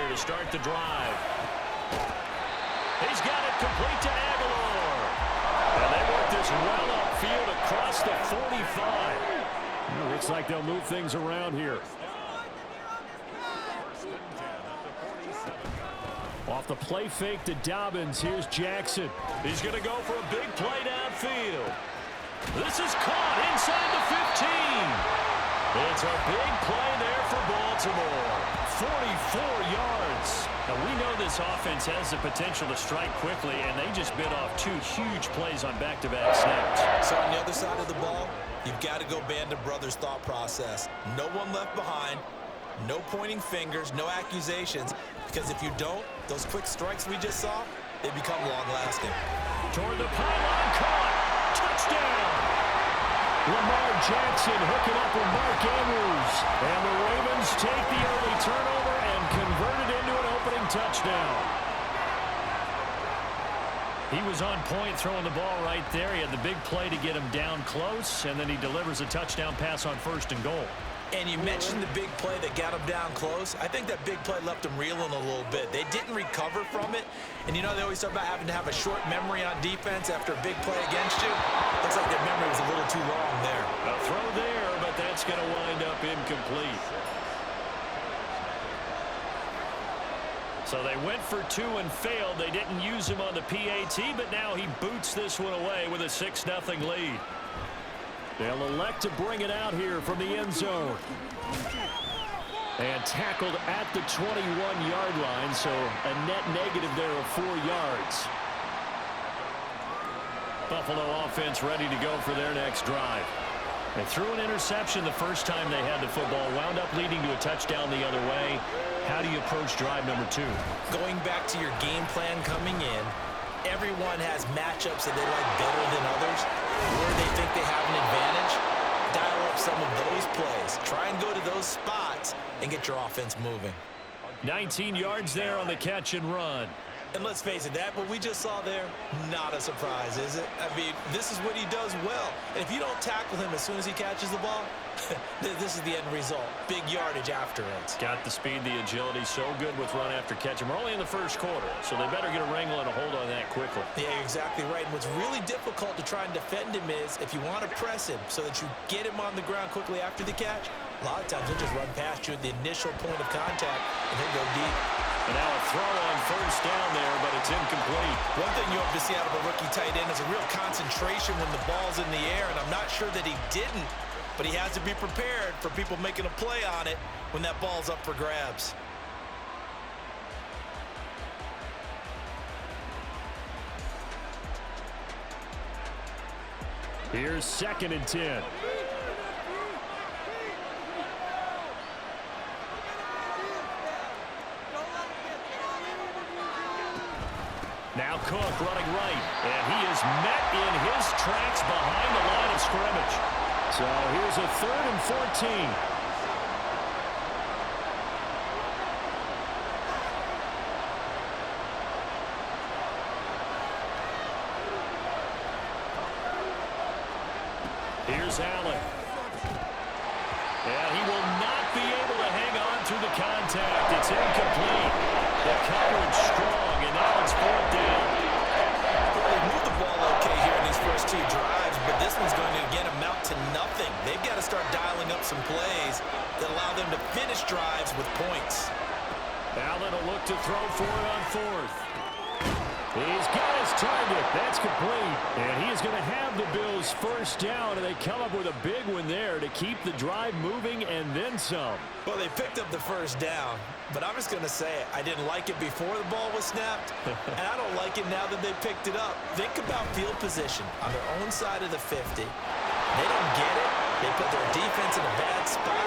here to start the drive. He's got it complete to Aguilar. And they work this well upfield across the 45. Well, looks like they'll move things around here. Off the play fake to Dobbins. Here's Jackson. He's going to go for a big play downfield. This is caught inside the 15. It's a big play there for Baltimore. 44 yards. Now, we know this offense has the potential to strike quickly, and they just bit off 2 huge plays on back-to-back snaps. So on the other side of the ball, you've got to go Band of Brothers thought process. No one left behind. No pointing fingers, no accusations, because if you don't, those quick strikes we just saw, they become long-lasting. Toward the pylon, caught. Touchdown. Lamar Jackson hooking up with Mark Andrews. And the Ravens take the early turnover and convert it into an opening touchdown. He was on point throwing the ball right there. He had the big play to get him down close, and then he delivers a touchdown pass on 1st and goal. And you mentioned the big play that got him down close. I think that big play left him reeling a little bit. They didn't recover from it. And, you know, they always talk about having to have a short memory on defense after a big play against you. Looks like their memory was a little too long there. A throw there, but that's going to wind up incomplete. So they went for 2 and failed. They didn't use him on the PAT, but now he boots this one away with a 6-0 lead. They'll elect to bring it out here from the end zone. And tackled at the 21-yard line, so a net negative there of 4 yards. Buffalo offense ready to go for their next drive. They threw an interception the first time they had the football, wound up leading to a touchdown the other way. How do you approach drive number 2? Going back to your game plan coming in, everyone has matchups that they like better than others, where they think they have an advantage. Dial up some of those plays. Try and go to those spots and get your offense moving. 19 yards there on the catch and run. And let's face it, that what we just saw there, not a surprise, is it? I mean, this is what he does well. And if you don't tackle him as soon as he catches the ball, this is the end result. Big yardage after it. Got the speed, the agility, so good with run after catch. And we're only in the first quarter, so they better get a wrangle and a hold on that quickly. Yeah, you're exactly right. And what's really difficult to try and defend him is if you want to press him so that you get him on the ground quickly after the catch, a lot of times he'll just run past you at the initial point of contact and he'll go deep. And now a throw on 1st down there, but it's incomplete. One thing you hope to see out of a rookie tight end is a real concentration when the ball's in the air, and I'm not sure that he didn't, but he has to be prepared for people making a play on it when that ball's up for grabs. Here's 2nd and 10. Now Cook running right, and he is met in his tracks behind the line of scrimmage. So here's a 3rd and 14. Here's Allen. And he will not be able to hang on through the contact. It's incomplete. The coverage strong, and now it's 4th down. They moved the ball okay here in these first 2 drives, but this one's going to, again, amount to nothing. They've got to start dialing up some plays that allow them to finish drives with points. Allen will look to throw for it on 4th. He's got his target. That's complete. And he is going to have the Bills 1st down, and they come up with a big one there to keep the drive moving and then some. Well, they picked up the 1st down, but I'm just going to say it. I didn't like it before the ball was snapped, and I don't like it now that they picked it up. Think about field position on their own side of the 50. They don't get it. They put their defense in a bad spot,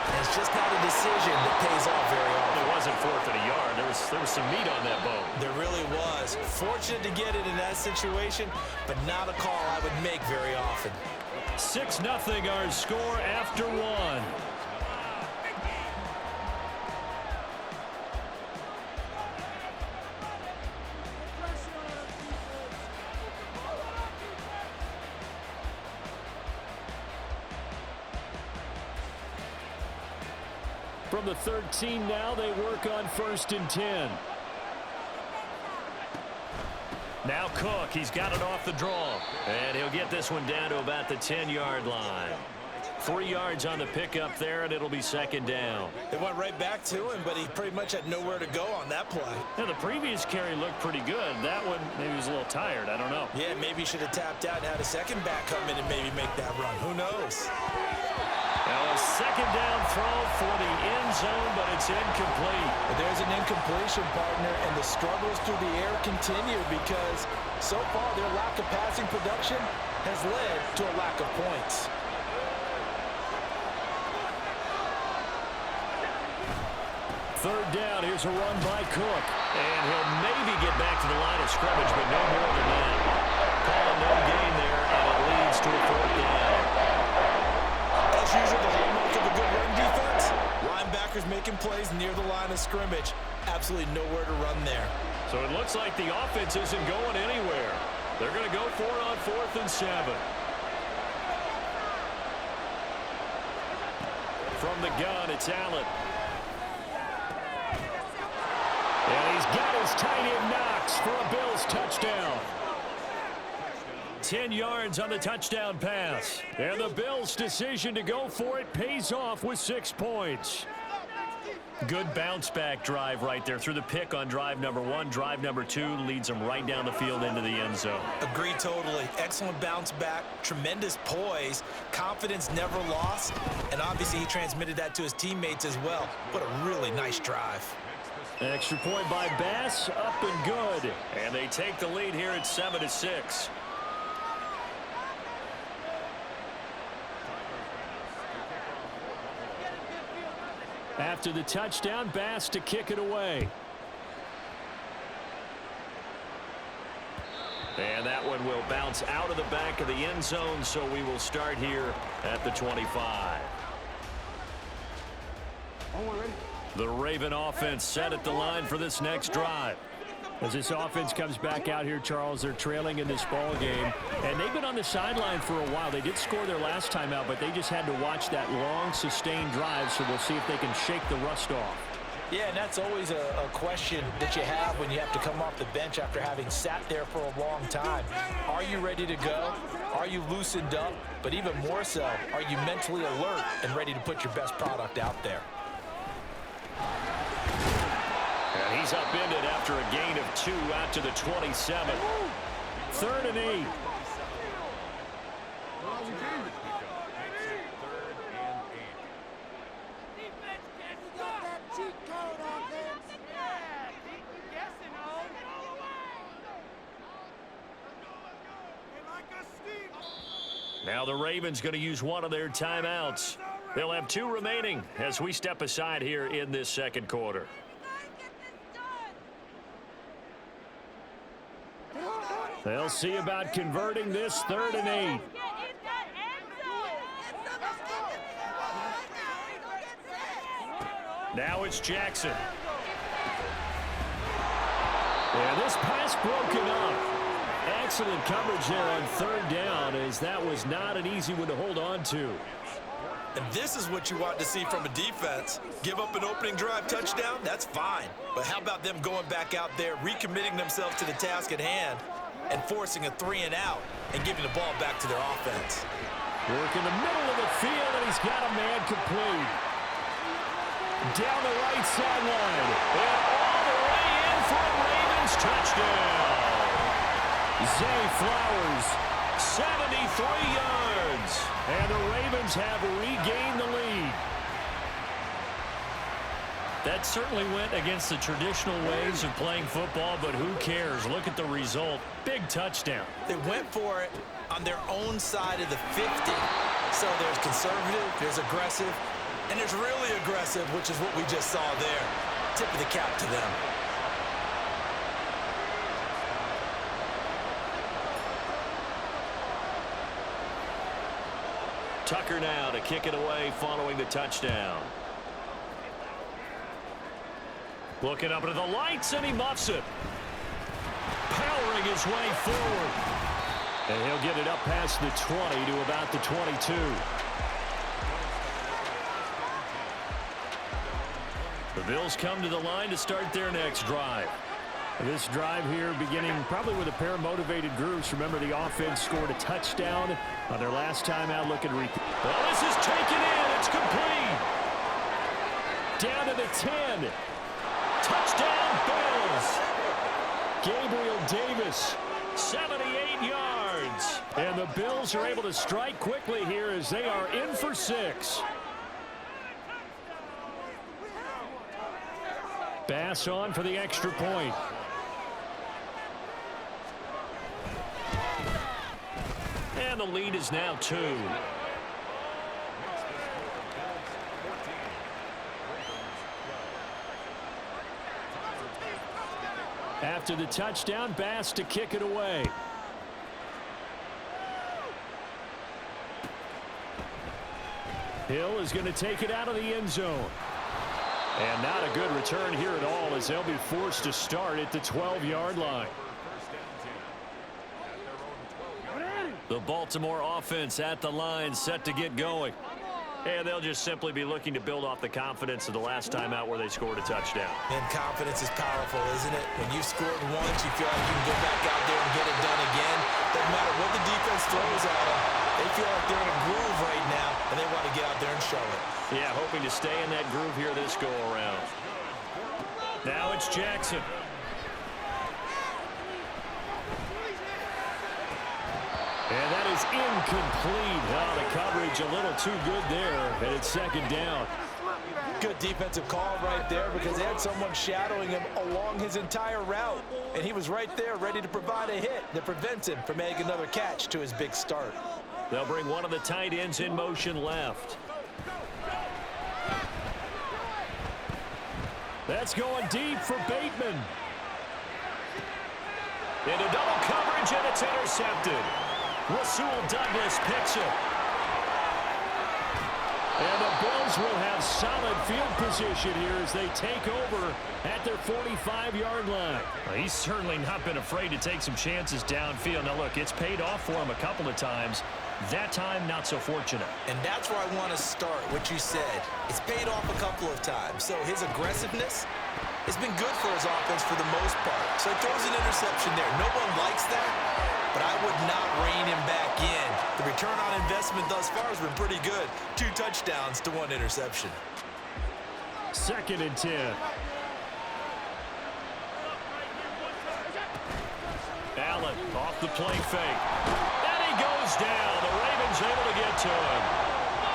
and it's just not a decision that pays off very often. It wasn't 4th and a yard. There was some meat on that bone. There really was. Fortunate to get it in that situation, but not a call I would make very often. 6-0 our score after 1. from the 13 now. They work on 1st and 10. Now Cook, he's got it off the draw. And he'll get this one down to about the 10-yard line. 3 yards on the pickup there, and it'll be 2nd down. They went right back to him, but he pretty much had nowhere to go on that play. Now, the previous carry looked pretty good. That one, maybe he was a little tired. I don't know. Yeah, maybe he should have tapped out and had a second back come in and maybe make that run. Who knows? Now a 2nd down throw for the end zone, but it's incomplete. But there's an incompletion, partner, and the struggles through the air continue because so far their lack of passing production has led to a lack of points. Third down, here's a run by Cook. And he'll maybe get back to the line of scrimmage, but no more than that. Call a no gain there, and it leads to a 4th down. As usual, the hallmark of a good run defense, linebackers making plays near the line of scrimmage. Absolutely nowhere to run there. So it looks like the offense isn't going anywhere. They're going to go for it on 4th and 7. From the gun, it's Allen. And he's got his tight end Knox for a Bills touchdown. 10 yards on the touchdown pass. And the Bills' decision to go for it pays off with 6 points. Good bounce-back drive right there through the pick on drive number 1. Drive number 2 leads them right down the field into the end zone. Agree totally. Excellent bounce back, tremendous poise, confidence never lost, and obviously he transmitted that to his teammates as well. What a really nice drive. Extra point by Bass, up and good. And they take the lead here at 7-6. After the touchdown, Bass to kick it away. And that one will bounce out of the back of the end zone, so we will start here at the 25. The Raven offense set at the line for this next drive. As this offense comes back out here, Charles, they're trailing in this ball game, and they've been on the sideline for a while. They did score their last time out, but they just had to watch that long, sustained drive, so we'll see if they can shake the rust off. Yeah, and that's always a question that you have when you have to come off the bench after having sat there for a long time. Are you ready to go? Are you loosened up? But even more so, are you mentally alert and ready to put your best product out there? And he's upended after a gain of 2 out to the 27. 3rd and 8. Now the Ravens going to use one of their timeouts. They'll have 2 remaining as we step aside here in this 2nd quarter. They'll see about converting this 3rd and 8. Now it's Jackson. Yeah, this pass broken up. Excellent coverage there on 3rd down, as that was not an easy one to hold on to. And this is what you want to see from a defense. Give up an opening drive touchdown, that's fine. But how about them going back out there, recommitting themselves to the task at hand, and forcing a 3-and-out and giving the ball back to their offense. Work in the middle of the field, and he's got a man complete. Down the right sideline. And all the way in for a Ravens touchdown. Zay Flowers. 73 yards. And the Ravens have regained the lead. That certainly went against the traditional ways of playing football, but who cares? Look at the result. Big touchdown. They went for it on their own side of the 50. So there's conservative, there's aggressive, and there's really aggressive, which is what we just saw there. Tip of the cap to them. Tucker now to kick it away following the touchdown. Looking up into the lights, and he muffs it. Powering his way forward. And he'll get it up past the 20 to about the 22. The Bills come to the line to start their next drive. This drive here beginning probably with a pair of motivated groups. Remember, the offense scored a touchdown on their last time out. Looking to repeat. Well, this is taken in. It's complete. Down to the 10. Touchdown, Bills. Gabriel Davis, 78 yards. And the Bills are able to strike quickly here as they are in for 6. Bass on for the extra point. And the lead is now 2. After the touchdown, Bass to kick it away. Hill is going to take it out of the end zone. And not a good return here at all as they'll be forced to start at the 12-yard line. The Baltimore offense at the line, set to get going. And they'll just simply be looking to build off the confidence of the last time out where they scored a touchdown. And confidence is powerful, isn't it? When you scored once, you feel like you can go back out there and get it done again. Doesn't matter what the defense throws at them. They feel like they're in a groove right now, and they want to get out there and show it. Yeah, hoping to stay in that groove here this go-around. Now it's Jackson. And that is incomplete. Oh, the coverage a little too good there, and it's second down. Good defensive call right there because they had someone shadowing him along his entire route, and he was right there ready to provide a hit that prevents him from making another catch to his big start. They'll bring one of the tight ends in motion left. That's going deep for Bateman. Into double coverage, and it's intercepted. Rasul Douglas picks it. And the Bills will have solid field position here as they take over at their 45-yard line. Well, he's certainly not been afraid to take some chances downfield. Now, look, it's paid off for him a couple of times. That time, not so fortunate. And that's where I want to start, what you said. It's paid off a couple of times. So his aggressiveness has been good for his offense for the most part. So he throws an interception there. No one likes that, but I would not rein him back in. The return on investment thus far has been pretty good. 2 touchdowns to 1 interception. 2nd and 10. Allen off the play fake. And he goes down. The Ravens able to get to him.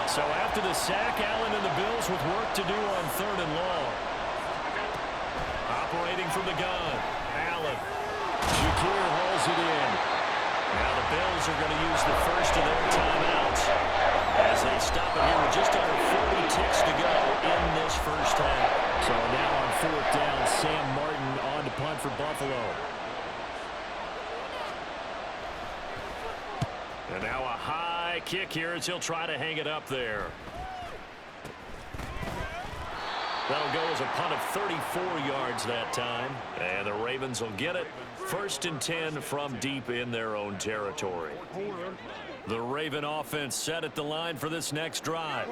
So after the sack, Allen and the Bills with work to do on 3rd and long. Operating from the gun. Allen. Shakir hauls it in. Now the Bills are going to use the first of their timeouts as they stop it here with just under 40 ticks to go in this first half. So now on 4th down, Sam Martin on to punt for Buffalo. And now a high kick here as he'll try to hang it up there. That'll go as a punt of 34 yards that time. And the Ravens will get it. 1st and 10 from deep in their own territory. The Raven offense set at the line for this next drive.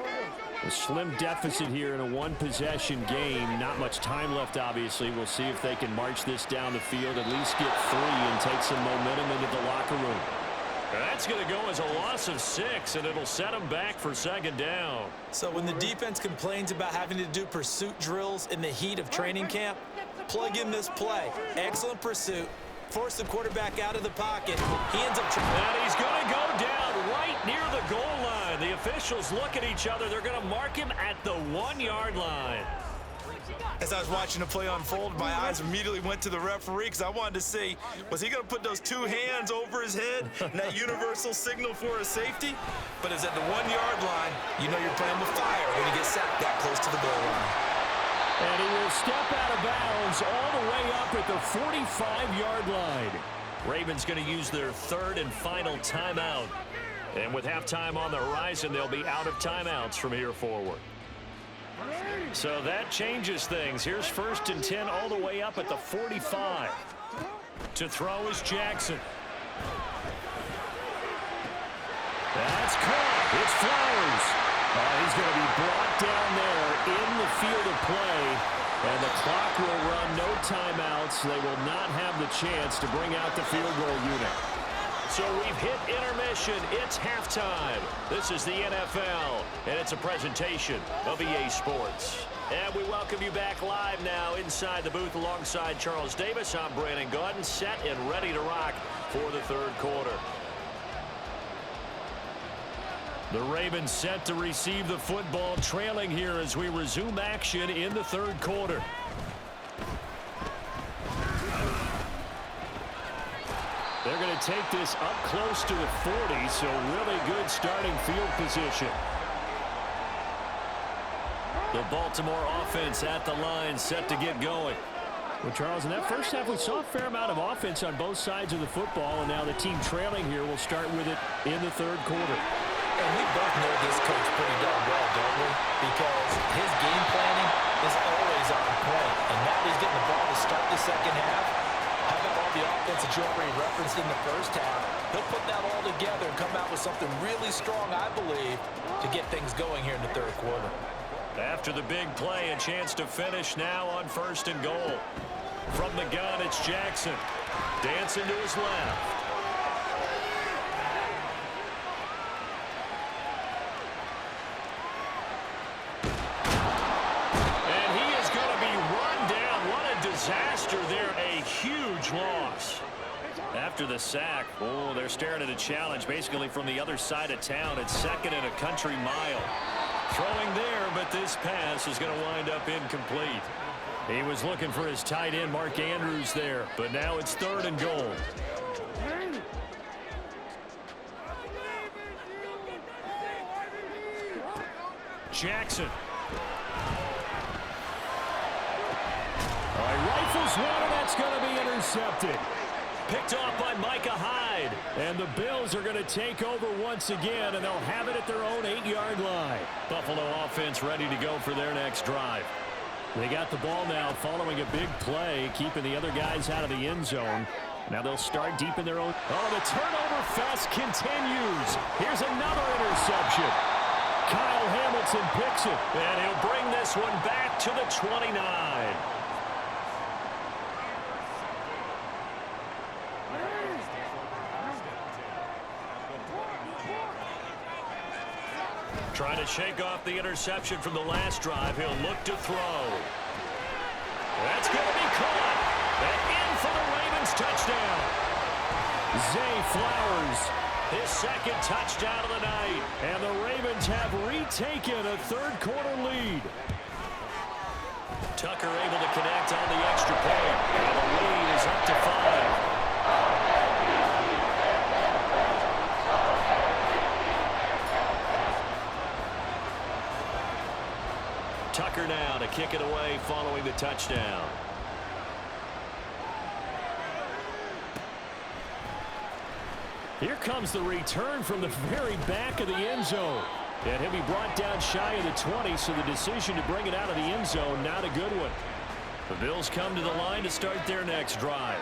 A slim deficit here in a 1-possession game. Not much time left, obviously. We'll see if they can march this down the field, at least get 3 and take some momentum into the locker room. That's going to go as a loss of 6, and it'll set them back for 2nd down. So when the defense complains about having to do pursuit drills in the heat of training camp, plug in this play. Excellent pursuit. Force the quarterback out of the pocket. He ends up... And he's going to go down right near the goal line. The officials look at each other. They're going to mark him at the 1-yard line. As I was watching the play unfold, my eyes immediately went to the referee because I wanted to see, was he going to put those 2 hands over his head and that universal signal for a safety? But it's at the 1-yard line. You know you're playing with fire when you get sacked that close to the goal line. And he will step out of bounds all the way up at the 45-yard line. Ravens going to use their 3rd and final timeout. And with halftime on the horizon, they'll be out of timeouts from here forward. So that changes things. Here's 1st and 10 all the way up at the 45. To throw is Jackson. That's caught. It's Flowers. He's going to be brought down there in the field of play. And the clock will run, no timeouts. They will not have the chance to bring out the field goal unit. So we've hit intermission. It's halftime. This is the NFL, and it's a presentation of EA Sports. And we welcome you back live now inside the booth alongside Charles Davis. I'm Brandon Gaudin, set and ready to rock for the third quarter. The Ravens set to receive the football, trailing here as we resume action in the third quarter. They're going to take this up close to the 40, so really good starting field position. The Baltimore offense at the line, set to get going. Well, Charles, in that first half, we saw a fair amount of offense on both sides of the football, and now the team trailing here will start with it in the third quarter. And we both know this coach pretty darn well, don't we? Because his game planning is always on point. And now he's getting the ball to start the second half. How about all the offense that you already referenced in the first half? He'll put that all together and come out with something really strong, I believe, to get things going here in the third quarter. After the big play, a chance to finish now on 1st and goal. From the gun, it's Jackson. Dancing to his left. Disaster there, a huge loss. After the sack, oh, they're staring at a challenge basically from the other side of town. It's 2nd and a country mile. Throwing there, but this pass is going to wind up incomplete. He was looking for his tight end, Mark Andrews, there, but now it's 3rd and goal. Jackson. Rifles one, and that's going to be intercepted. Picked off by Micah Hyde. And the Bills are going to take over once again, and they'll have it at their own 8-yard line. Buffalo offense ready to go for their next drive. They got the ball now following a big play, keeping the other guys out of the end zone. Now they'll start deep in their own. Oh, the turnover fest continues. Here's another interception. Kyle Hamilton picks it, and he'll bring this one back to the 29. Trying to shake off the interception from the last drive. He'll look to throw. That's going to be caught. And in for the Ravens touchdown. Zay Flowers, his 2nd touchdown of the night. And the Ravens have retaken a third quarter lead. Tucker able to connect on the extra point. And the lead is up to 5. Tucker now to kick it away following the touchdown. Here comes the return from the very back of the end zone. And he'll be brought down shy of the 20, so the decision to bring it out of the end zone, not a good one. The Bills come to the line to start their next drive.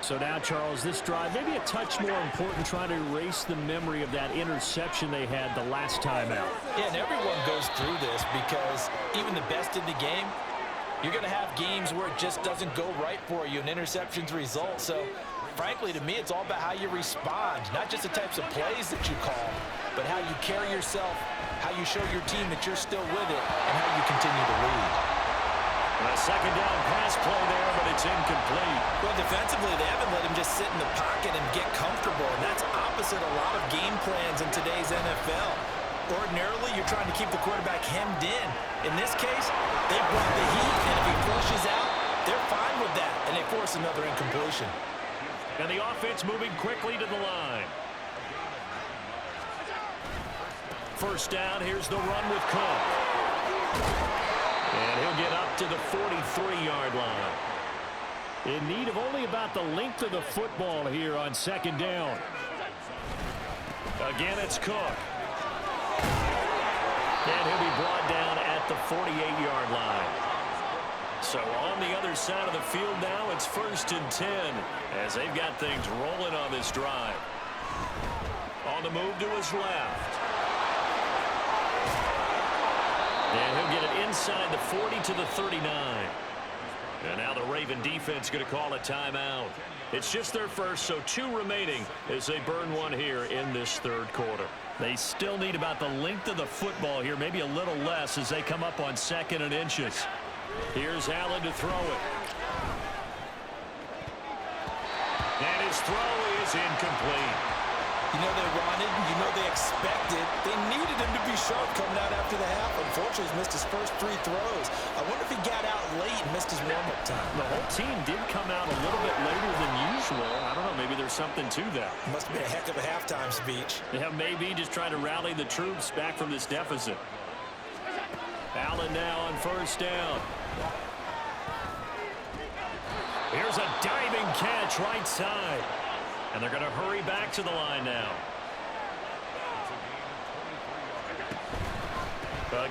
So now, Charles, this drive maybe a touch more important, trying to erase the memory of that interception they had the last time out. Yeah, and everyone goes through this because even the best in the game, you're going to have games where it just doesn't go right for you, and interceptions result. So, frankly, to me, it's all about how you respond, not just the types of plays that you call, but how you carry yourself, how you show your team that you're still with it, and how you continue to lead. A 2nd down pass play there, but it's incomplete. Well, defensively, they haven't let him just sit in the pocket and get comfortable, and that's opposite a lot of game plans in today's NFL. Ordinarily, you're trying to keep the quarterback hemmed in. In this case, they brought the heat, and if he flushes out, they're fine with that, and they force another incompletion. And the offense moving quickly to the line. 1st down, here's the run with Cook. And he'll get up to the 43-yard line. In need of only about the length of the football here on 2nd down. Again, it's Cook. And he'll be brought down at the 48-yard line. So on the other side of the field now, it's 1st and 10 as they've got things rolling on this drive. On the move to his left. And he'll get it inside the 40 to the 39. And now the Raven defense going to call a timeout. It's just their first, so 2 remaining as they burn one here in this third quarter. They still need about the length of the football here, maybe a little less as they come up on 2nd and inches. Here's Allen to throw it. And his throw is incomplete. You know they wanted, you know they expected. They needed him to be sharp coming out after the half. Unfortunately, he's missed his first 3 throws. I wonder if he got out late and missed his warm-up time. The whole team did come out a little bit later than usual. I don't know, maybe there's something to that. Must have been a heck of a halftime speech. Yeah, maybe just trying to rally the troops back from this deficit. Allen now on 1st down. Here's a diving catch right side. And they're going to hurry back to the line now.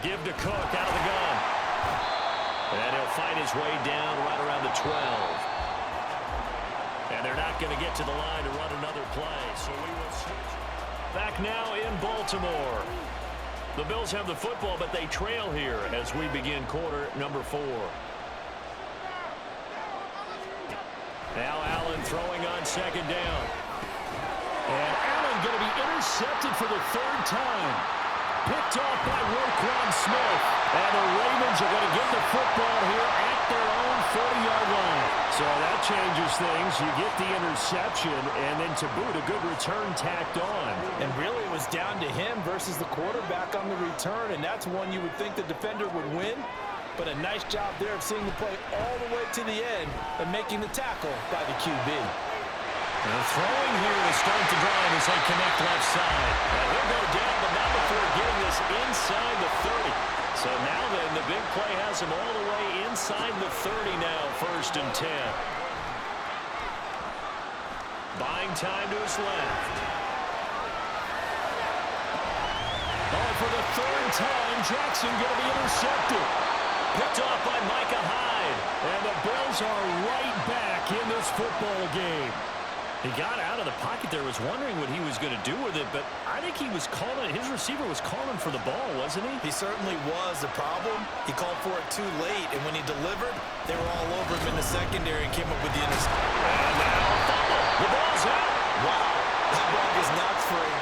Give to Cook out of the gun. And he'll fight his way down right around the 12. And they're not going to get to the line to run another play. So we will switch. Back now in Baltimore. The Bills have the football, but they trail here as we begin quarter number 4. Now Allen throwing on 2nd down. And Allen going to be intercepted for the 3rd time. Picked off by Roquan Smith. And the Ravens are going to get the football here at their own 40-yard line. So that changes things. You get the interception, and then to boot, a good return tacked on. And really it was down to him versus the quarterback on the return, and that's one you would think the defender would win. But a nice job there of seeing the play all the way to the end and making the tackle by the QB. And throwing here to start the drive as they connect left side. And he'll go down, but not before getting this inside the 30. So now then, the big play has him all the way inside the 30 now, 1st and 10. Buying time to his left. Oh, for the 3rd time, Jackson going to be intercepted. Picked off by Micah Hyde. And the Bills are right back in this football game. He got out of the pocket there, was wondering what he was going to do with it, but I think he was calling, his receiver was calling for the ball, wasn't he? He certainly was. The problem, he called for it too late, and when he delivered, they were all over him in the secondary and came up with the interception. And now, fumble. The ball's out. Wow, that ball is not free,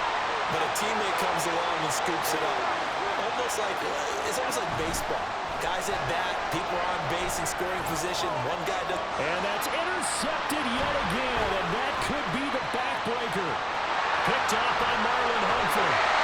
but a teammate comes along and scoops it up. It's almost like baseball. Guys at bat, people are on base in scoring position. One guy does. And that's intercepted yet again, and that could be the backbreaker. Picked off by Marlon Humphrey.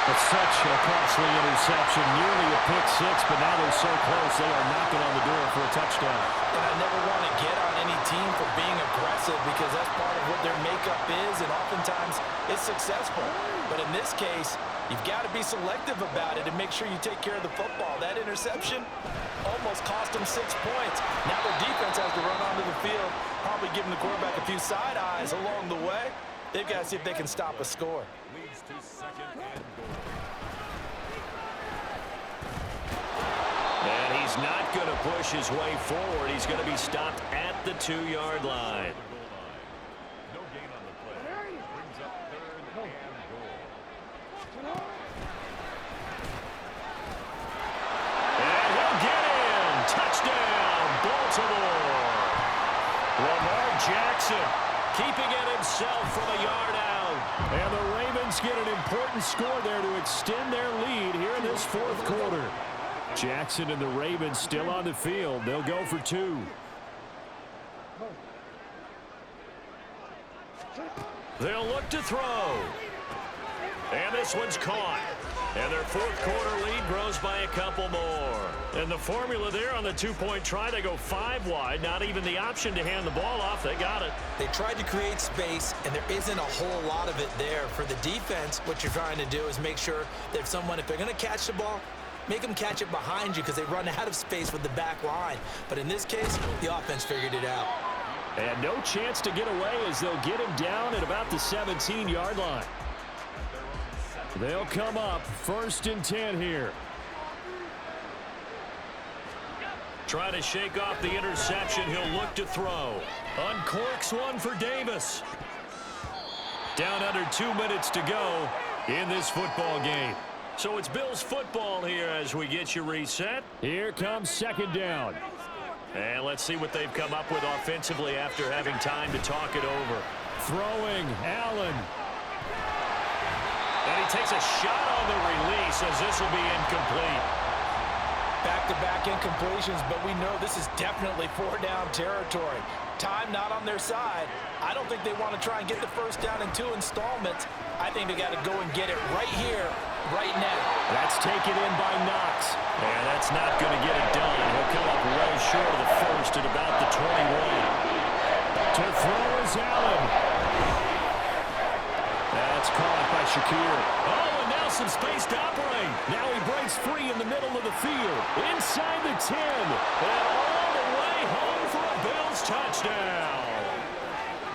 It's such a costly interception, nearly a pick 6, but now they're so close they are knocking on the door for a touchdown. And I never want to get on any team for being aggressive because that's part of what their makeup is, and oftentimes it's successful. But in this case, you've got to be selective about it and make sure you take care of the football. That interception almost cost them 6 points. Now their defense has to run onto the field, probably giving the quarterback a few side eyes along the way. They've got to see if they can stop a score. Leads to 2nd and goal. And he's not going to push his way forward. He's going to be stopped at the 2-yard line. No gain on the play. Brings up 3rd and goal. And he'll get in. Touchdown, Baltimore. Lamar Jackson keeping it himself from a yard out. And the Ravens get an important score there to extend their lead here in this 4th quarter. Jackson and the Ravens still on the field. They'll go for 2. They'll look to throw. And this one's caught. And their 4th quarter lead grows by a couple more. And the formula there on the 2-point try, they go 5 wide. Not even the option to hand the ball off. They got it. They tried to create space, and there isn't a whole lot of it there. For the defense, what you're trying to do is make sure that if they're going to catch the ball, make them catch it behind you because they run out of space with the back line. But in this case, the offense figured it out. And no chance to get away as they'll get him down at about the 17-yard line. They'll come up 1st and 10 here. Trying to shake off the interception. He'll look to throw. Uncorks one for Davis. Down under 2 minutes to go in this football game. So it's Bills football here as we get you reset. Here comes second down. And let's see what they've come up with offensively after having time to talk it over. Throwing, Allen. And he takes a shot on the release as this will be incomplete. Back-to-back incompletions, but we know this is definitely four-down territory. Time not on their side. I don't think they want to try and get the first down in 2 installments. I think they got to go and get it right here, right now. That's taken in by Knox. And that's not going to get it done. He'll come up way short of the first at about the 21. To throw is Allen. That's caught by Shakir. Oh, and now some space to operate. Now he breaks free in the middle of the field. Inside the 10. And all the way home for a Bills touchdown.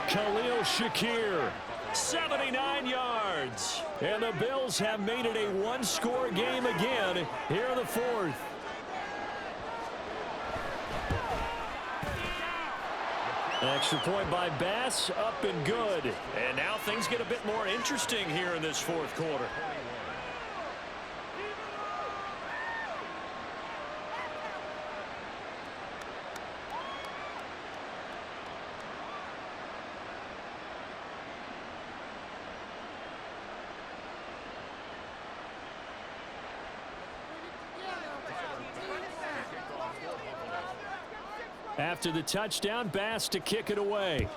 Khalil Shakir. 79 yards. And the Bills have made it a one-score game again here in the fourth. Extra point by Bass, up and good. And now things get a bit more interesting here in this fourth quarter. After the touchdown, Bass to kick it away.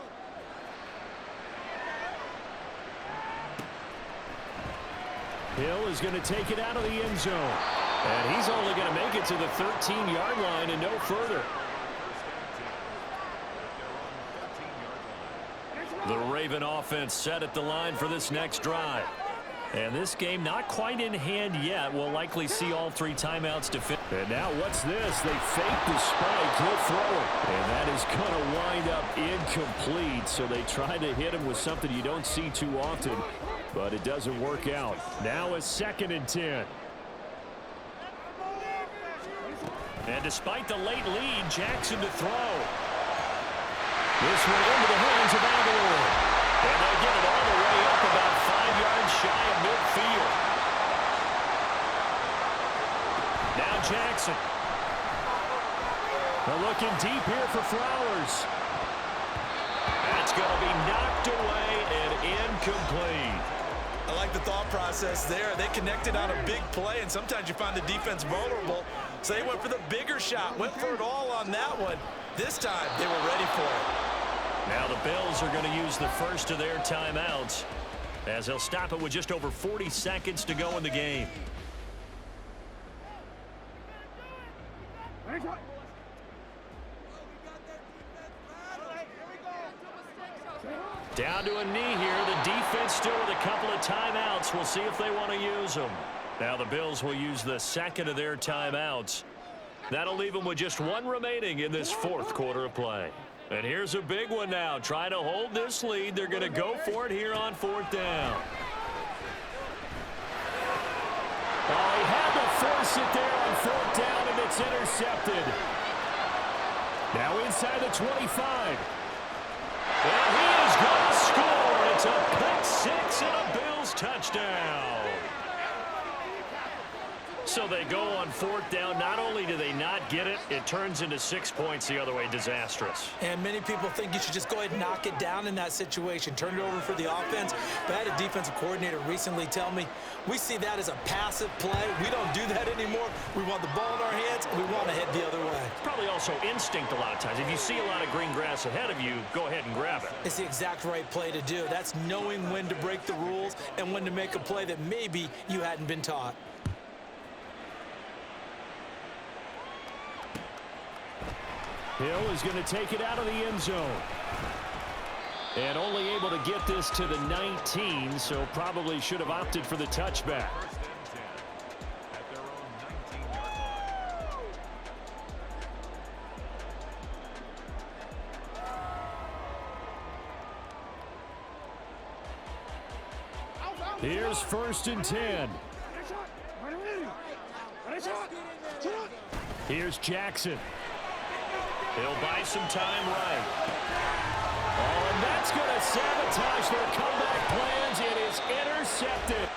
Hill is going to take it out of the end zone. And he's only going to make it to the 13-yard line and no further. The Raven offense set at the line for this next drive. And this game not quite in hand yet. We'll likely see all 3 timeouts to finish. And now what's this? They fake the spike. He'll throw it. And that is going to wind up incomplete. So they try to hit him with something you don't see too often. But it doesn't work out. Now a 2nd and 10. And despite the late lead, Jackson to throw. This one into the hands of Aguilar. And they'll get it all the way up about 5 yards shy of midfield. Now Jackson. They're looking deep here for Flowers. That's going to be knocked away and incomplete. I like the thought process there. They connected on a big play, and sometimes you find the defense vulnerable. So they went for the bigger shot, went for it all on that one. This time, they were ready for it. Now the Bills are going to use the first of their timeouts as they'll stop it with just over 40 seconds to go in the game. Down to a knee here. The defense still with a couple of timeouts. We'll see if they want to use them. Now the Bills will use the second of their timeouts. That'll leave them with just 1 remaining in this fourth quarter of play. And here's a big one now. Trying to hold this lead. They're going to go for it here on 4th down. Oh, he had to force it there on 4th down, and it's intercepted. Now inside the 25. And he is going to score. It's a pick 6 and a Bills touchdown. So they go on 4th down. Not only do they not get it, it turns into 6 points the other way. Disastrous. And many people think you should just go ahead and knock it down in that situation. Turn it over for the offense. But I had a defensive coordinator recently tell me, we see that as a passive play. We don't do that anymore. We want the ball in our hands, and we want to head the other way. Probably also instinct a lot of times. If you see a lot of green grass ahead of you, go ahead and grab it. It's the exact right play to do. That's knowing when to break the rules and when to make a play that maybe you hadn't been taught. Hill is going to take it out of the end zone. And only able to get this to the 19, so probably should have opted for the touchback. Here's 1st and 10. Here's Jackson. He'll buy some time right. Oh, and that's going to sabotage their comeback plans. It is intercepted.